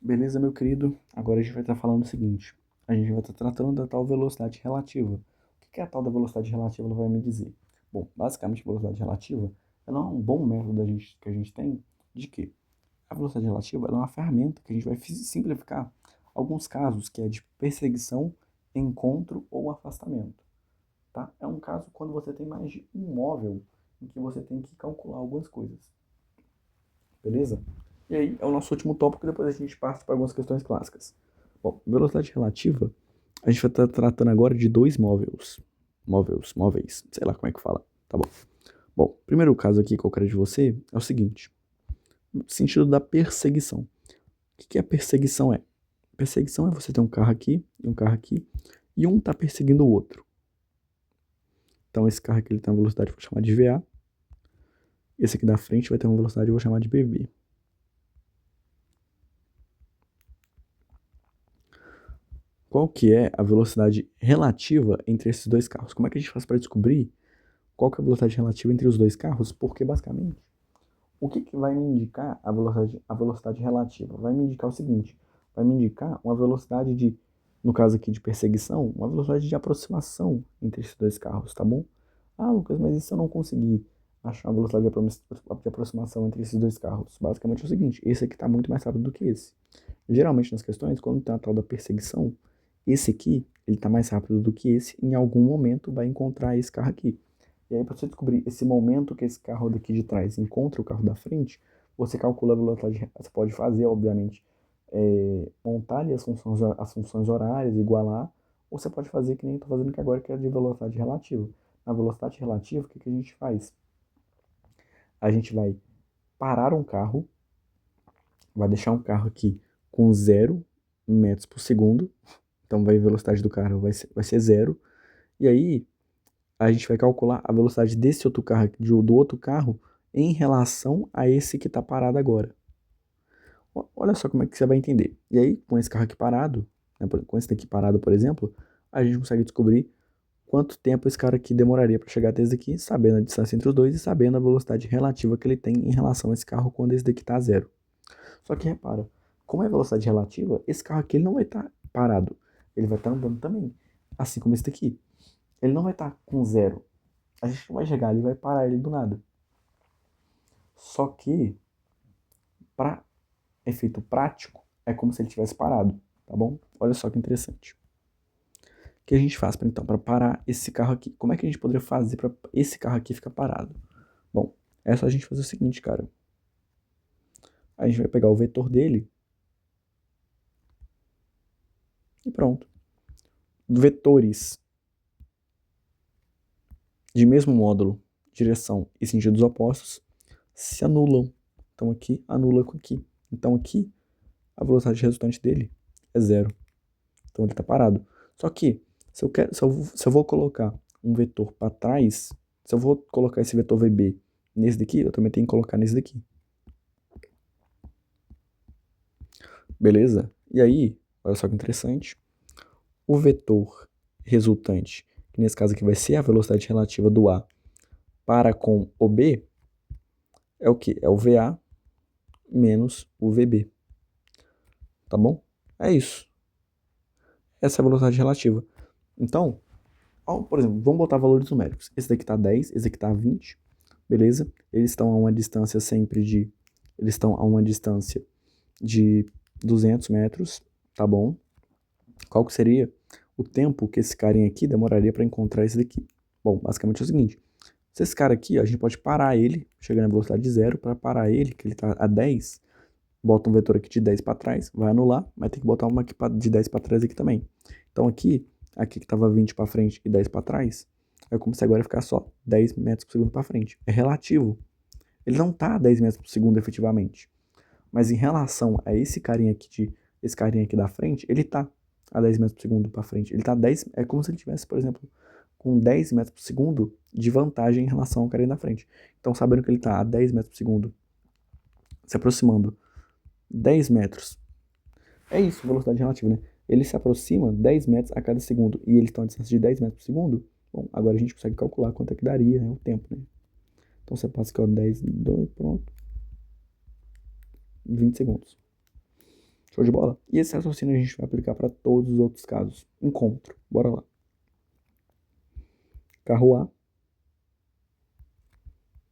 Beleza, meu querido? Agora a gente vai estar falando o seguinte. A gente vai estar tratando da tal velocidade relativa. O que é a tal da velocidade relativa? Ela vai me dizer. Bom, basicamente, a velocidade relativa ela é um bom método que a gente tem de quê? A velocidade relativa ela é uma ferramenta que a gente vai simplificar alguns casos que é de perseguição, encontro ou afastamento. Tá? É um caso quando você tem mais de um móvel em que você tem que calcular algumas coisas. Beleza? E aí é o nosso último tópico, depois a gente passa para algumas questões clássicas. Bom, velocidade relativa, a gente vai estar tratando agora de dois móveis. Móveis, sei lá como é que fala. Tá bom. Bom, primeiro caso aqui que eu quero de você é o seguinte: sentido da perseguição. O que a perseguição é? Perseguição é você ter um carro aqui e um carro aqui, e um tá perseguindo o outro. Então esse carro aqui ele tem uma velocidade que eu vou chamar de VA, esse aqui da frente vai ter uma velocidade que eu vou chamar de BV. Qual que é a velocidade relativa entre esses dois carros? Como é que a gente faz para descobrir qual que é a velocidade relativa entre os dois carros? Porque, basicamente, o que vai me indicar a velocidade relativa? Vai me indicar o seguinte, vai me indicar uma velocidade de, no caso aqui de perseguição, uma velocidade de aproximação entre esses dois carros, tá bom? Ah, Lucas, mas e se eu não conseguir achar uma velocidade de aproximação entre esses dois carros? Basicamente é o seguinte, esse aqui está muito mais rápido do que esse. Geralmente nas questões, quando tem a tal da perseguição, esse aqui, ele está mais rápido do que esse, em algum momento vai encontrar esse carro aqui. E aí, para você descobrir esse momento que esse carro daqui de trás encontra o carro da frente, você calcula a velocidade, você pode fazer, obviamente, montar ali as funções horárias, igualar, ou você pode fazer que nem estou fazendo aqui agora, que é de velocidade relativa. Na velocidade relativa, o que a gente faz? A gente vai parar um carro, vai deixar um carro aqui com 0 metros por segundo, então vai a velocidade do carro vai ser 0, e aí a gente vai calcular a velocidade desse outro carro, do outro carro, em relação a esse que está parado agora. Olha só como é que você vai entender. E aí, com esse carro aqui parado, né, com esse daqui parado, por exemplo, a gente consegue descobrir quanto tempo esse cara aqui demoraria para chegar até esse daqui, sabendo a distância entre os dois e sabendo a velocidade relativa que ele tem em relação a esse carro quando esse daqui está a 0. Só que repara, como é velocidade relativa, esse carro aqui ele não vai estar parado, ele vai estar andando também, assim como esse daqui. Ele não vai estar com 0. A gente não vai chegar ali e vai parar ele do nada. Só que, para efeito prático, é como se ele tivesse parado, tá bom? Olha só que interessante. O que a gente faz então para parar esse carro aqui? Como é que a gente poderia fazer para esse carro aqui ficar parado? Bom, é só a gente fazer o seguinte, cara. A gente vai pegar o vetor dele e pronto. Vetores de mesmo módulo, direção e sentidos opostos se anulam. Então aqui anula com aqui. Então aqui a velocidade resultante dele é 0. Então ele está parado. Só que se eu vou colocar um vetor para trás, se eu vou colocar esse vetor VB nesse daqui, eu também tenho que colocar nesse daqui. Beleza? E aí, olha só que interessante. O vetor resultante, que nesse caso aqui vai ser a velocidade relativa do A para com o B, é o que? É o VA menos o VB. Tá bom? É isso. Essa é a velocidade relativa. Então, por exemplo, vamos botar valores numéricos. Esse daqui está 10, esse daqui está 20, beleza? Eles estão a uma distância eles estão a uma distância de 200 metros, tá bom? Qual que seria o tempo que esse carinha aqui demoraria para encontrar esse daqui? Bom, basicamente é o seguinte, se esse cara aqui, ó, a gente pode parar ele, chegando na velocidade de 0, para parar ele, que ele está a 10, bota um vetor aqui de 10 para trás, vai anular, mas tem que botar uma aqui de 10 para trás aqui também. Então aqui que estava 20 para frente e 10 para trás, é como se agora ficar só 10 metros por segundo para frente. É relativo. Ele não está a 10 metros por segundo efetivamente. Mas em relação a esse carinha aqui da frente, ele está a 10 metros por segundo para frente. Ele está a 10, é como se ele tivesse, por exemplo, com 10 metros por segundo de vantagem em relação ao carinha da frente. Então, sabendo que ele está a 10 metros por segundo, se aproximando 10 metros. É isso, velocidade relativa, né? Ele se aproxima 10 metros a cada segundo e ele está a distância de 10 metros por segundo. Bom, agora a gente consegue calcular quanto é que daria, né, o tempo, né? Então você passa aqui, ó, 10, 2, pronto. 20 segundos. Show de bola? E esse raciocínio a gente vai aplicar para todos os outros casos. Encontro. Bora lá. Carro A,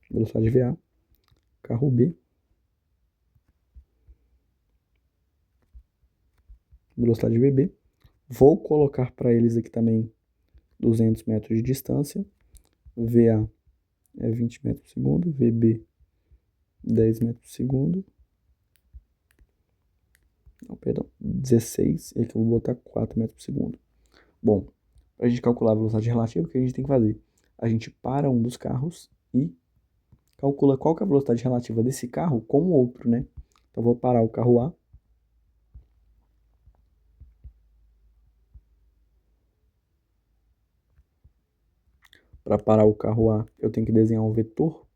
velocidade VA. Carro B, velocidade VB. Vou colocar para eles aqui também 200 metros de distância. VA é 20 metros por segundo. VB, 10 metros por segundo. Não, perdão, 16. E aqui eu vou botar 4 metros por segundo. Bom, para a gente calcular a velocidade relativa, o que a gente tem que fazer? A gente para um dos carros e calcula qual que é a velocidade relativa desse carro com o outro, né? Então, eu vou parar o carro A. Para parar o carro A, eu tenho que desenhar um vetor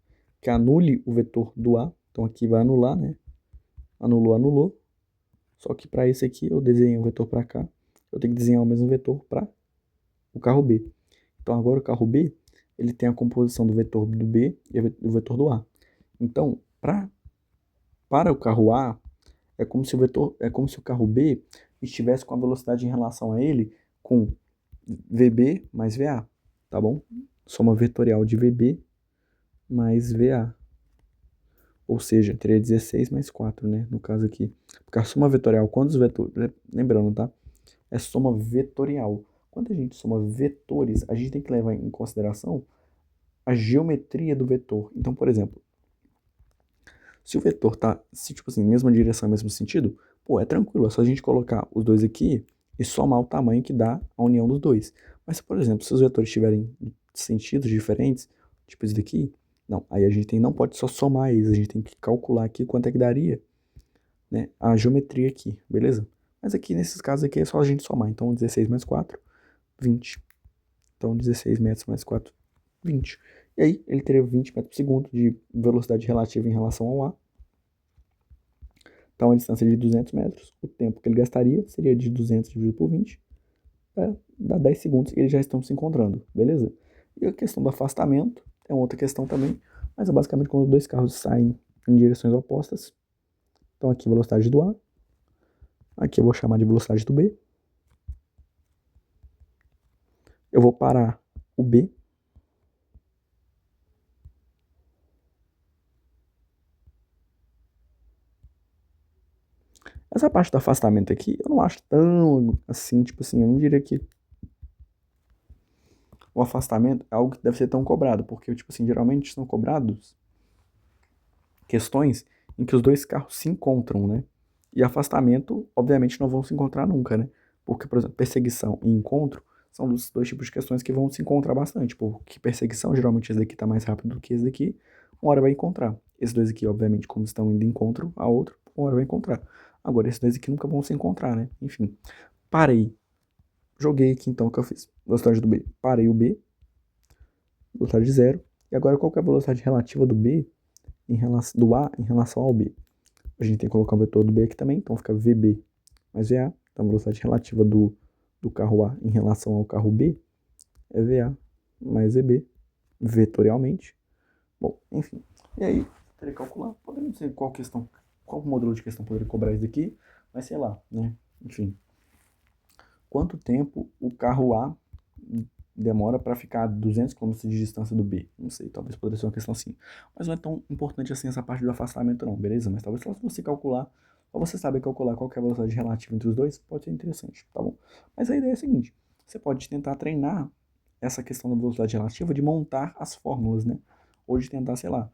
que anule o vetor do A. Então, aqui vai anular, né? Anulou, anulou. Só que para esse aqui, eu desenhei um vetor para cá. Eu tenho que desenhar o mesmo vetor para o carro B. Então, agora o carro B, ele tem a composição do vetor do B e do vetor do A. Então, para o carro A, é como se o carro B estivesse com a velocidade em relação a ele com VB mais VA, tá bom? Soma vetorial de VB mais VA. Ou seja, teria 16 mais 4, né? No caso aqui. Porque a soma vetorial, quando os vetores... Lembrando, tá? É soma vetorial. Quando a gente soma vetores, a gente tem que levar em consideração a geometria do vetor. Então, por exemplo, se o vetor tá, tipo assim, mesma direção, mesmo sentido, pô, é tranquilo, é só a gente colocar os dois aqui e somar o tamanho que dá a união dos dois. Mas, por exemplo, se os vetores tiverem sentidos diferentes, tipo esse daqui, não, aí a gente não pode só somar eles, a gente tem que calcular aqui quanto é que daria, né, a geometria aqui, beleza? Mas aqui, nesses casos aqui, é só a gente somar. Então, 16 mais 4, 20. Então, 16 metros mais 4, 20. E aí, ele teria 20 metros por segundo de velocidade relativa em relação ao A. Então, a distância de 200 metros, o tempo que ele gastaria seria de 200 dividido por 20, dá 10 segundos e eles já estão se encontrando, beleza? E a questão do afastamento é uma outra questão também, mas é basicamente quando dois carros saem em direções opostas. Então, aqui a velocidade do A, aqui eu vou chamar de velocidade do B. Eu vou parar o B. Essa parte do afastamento aqui, eu não acho tão assim, tipo assim, eu não diria que o afastamento é algo que deve ser tão cobrado, porque, tipo assim, geralmente são cobrados questões em que os dois carros se encontram, né? E afastamento, obviamente, não vão se encontrar nunca, né? Porque, por exemplo, perseguição e encontro são dos dois tipos de questões que vão se encontrar bastante. Porque perseguição, geralmente esse daqui tá mais rápido do que esse daqui, uma hora vai encontrar. Esses dois aqui, obviamente, como estão indo de encontro a outro, uma hora vai encontrar. Agora, esses dois aqui nunca vão se encontrar, né? Enfim, parei. Joguei aqui então o que eu fiz. Velocidade do B. Parei o B, velocidade de zero. E agora qual que é a velocidade relativa do B do A em relação ao B? A gente tem que colocar o vetor do B aqui também, então fica VB mais VA. Então a velocidade relativa do carro A em relação ao carro B é VA mais VB, vetorialmente. Bom, enfim. E aí, teria que calcular. Poderia não sei qual modelo de questão poderia cobrar isso daqui, mas sei lá, né? Enfim. Quanto tempo o carro A demora para ficar a 200 km de distância do B? Não sei, talvez poderia ser uma questão assim. Mas não é tão importante assim essa parte do afastamento não, beleza? Mas talvez só se você calcular, ou você saber calcular qual que é a velocidade relativa entre os dois, pode ser interessante, tá bom? Mas a ideia é a seguinte, você pode tentar treinar essa questão da velocidade relativa de montar as fórmulas, né? Ou de tentar, sei lá,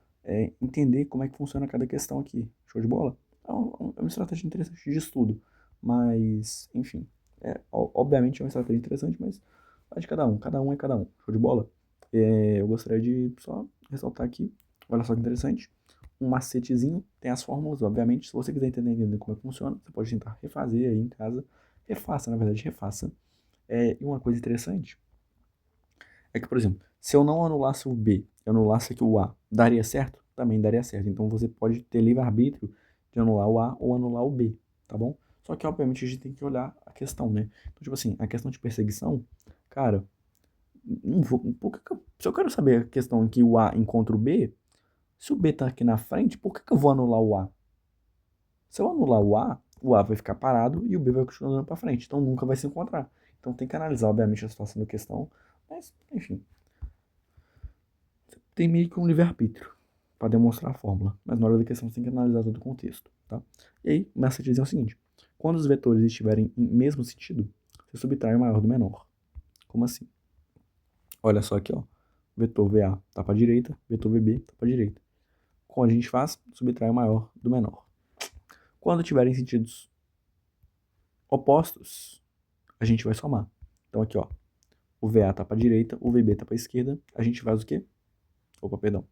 entender como é que funciona cada questão aqui. Show de bola? É uma estratégia interessante de estudo. Mas, enfim, obviamente é uma estratégia interessante, mas vai de cada um é cada um. Show de bola? Eu gostaria de só ressaltar aqui, olha só que interessante, um macetezinho, tem as fórmulas, obviamente, se você quiser entender como é que funciona, você pode tentar refazer aí em casa, refaça, na verdade, refaça. E uma coisa interessante é que, por exemplo, se eu não anulasse o B, eu anulasse aqui o A, daria certo? Também daria certo. Então você pode ter livre-arbítrio de anular o A ou anular o B, tá bom? Só que, obviamente, a gente tem que olhar a questão, né? Então, tipo assim, a questão de perseguição, cara, não vou, se eu quero saber a questão em que o A encontra o B, se o B tá aqui na frente, por que eu vou anular o A? Se eu anular o A, o A vai ficar parado e o B vai continuar andando para frente. Então nunca vai se encontrar. Então tem que analisar, obviamente, a situação da questão. Mas, enfim, tem meio que um livre-arbítrio para demonstrar a fórmula. Mas na hora da questão você tem que analisar todo o contexto. Tá? E aí, o macete diz o seguinte: quando os vetores estiverem em mesmo sentido, você subtrai o maior do menor. Como assim? Olha só aqui, ó. Vetor VA está para a direita, vetor VB está para a direita. Como a gente faz? Subtrai o maior do menor. Quando tiverem sentidos opostos, a gente vai somar. Então aqui, ó, o VA tá para a direita, o VB tá para a esquerda, a gente faz o quê? Opa, perdão.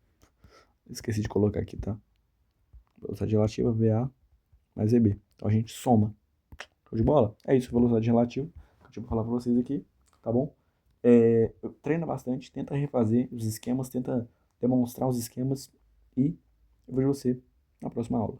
Esqueci de colocar aqui, tá? Velocidade relativa, VA mais VB. Então a gente soma. Show de bola? É isso, velocidade relativa. Que eu tinha pra falar pra vocês aqui, tá bom? Treina bastante, tenta refazer os esquemas, tenta demonstrar os esquemas e eu vejo você na próxima aula.